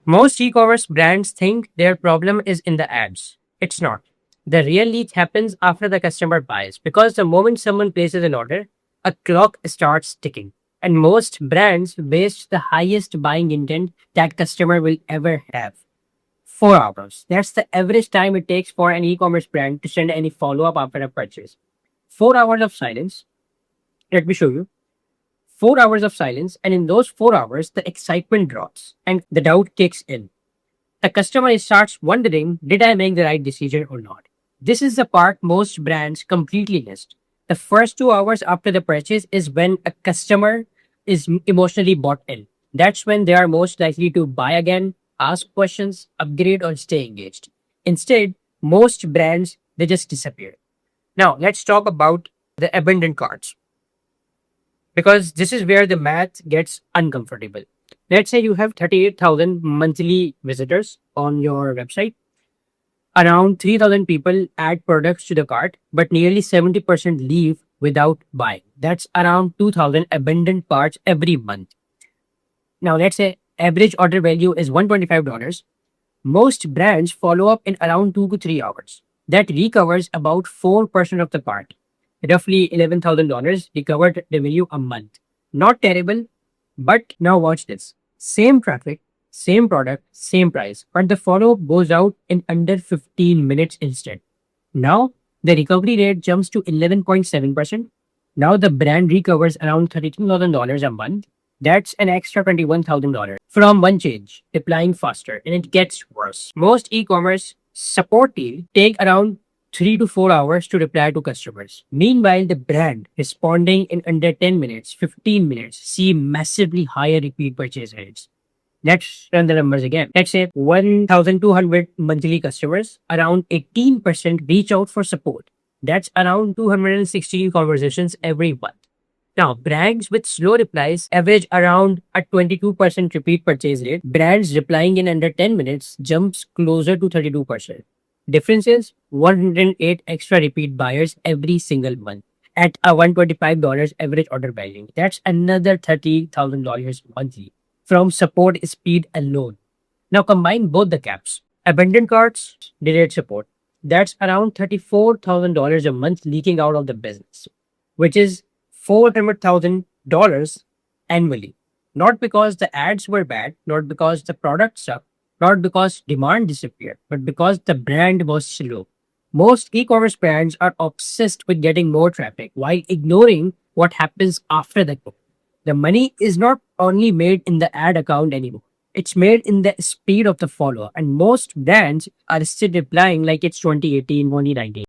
Most e-commerce brands think their problem is in the ads. It's not. The real leak happens after the customer buys because the moment someone places an order, a clock starts ticking. And most brands waste the highest buying intent that customer will ever have. 4 hours. That's the average time it takes for an e-commerce brand to send any follow-up after a purchase. 4 hours of silence. Let me show you. 4 hours of silence, and in those 4 hours, the excitement drops and the doubt kicks in. The customer starts wondering, did I make the right decision or not? This is the part most brands completely miss. The first 2 hours after the purchase is when a customer is emotionally bought in. That's when they are most likely to buy again, ask questions, upgrade, or stay engaged. Instead, most brands they just disappear. Now, let's talk about the abandoned carts because this is where the math gets uncomfortable. Let's say you have 38,000 monthly visitors on your website. Around 3,000 people add products to the cart, but nearly 70% leave without buying. That's around 2,000 abandoned carts every month. Now, let's say average order value is $125. Most brands follow up in around 2 to 3 hours. That recovers about 4% of the cart. Roughly $11,000 recovered revenue a month. Not terrible, but now watch this. Same traffic, same product, same price, but the follow up goes out in under 15 minutes instead. Now, the recovery rate jumps to 11.7%. Now, the brand recovers around $32,000 a month. That's an extra $21,000 from one change, applying faster, and it gets worse. Most e commerce support team take around 3 to 4 hours to reply to customers. Meanwhile, the brand responding in under 10 minutes, 15 minutes, see massively higher repeat purchase rates. Let's run the numbers again. Let's say 1,200 monthly customers, around 18% reach out for support. That's around 216 conversations every month. Now, brands with slow replies average around a 22% repeat purchase rate. Brands replying in under 10 minutes jumps closer to 32%. Difference is 108 extra repeat buyers every single month at a $125 average order value. That's another $30,000 monthly from support speed alone. Now combine both the caps. Abandoned carts, delayed support. That's around $34,000 a month leaking out of the business, which is $400,000 annually. Not because the ads were bad, not because the product sucked, not because demand disappeared, but because the brand was slow. Most e commerce brands are obsessed with getting more traffic while ignoring what happens after the click. The money is not only made in the ad account anymore. It's made in the speed of the follower, and most brands are still replying like it's 2018, 2019.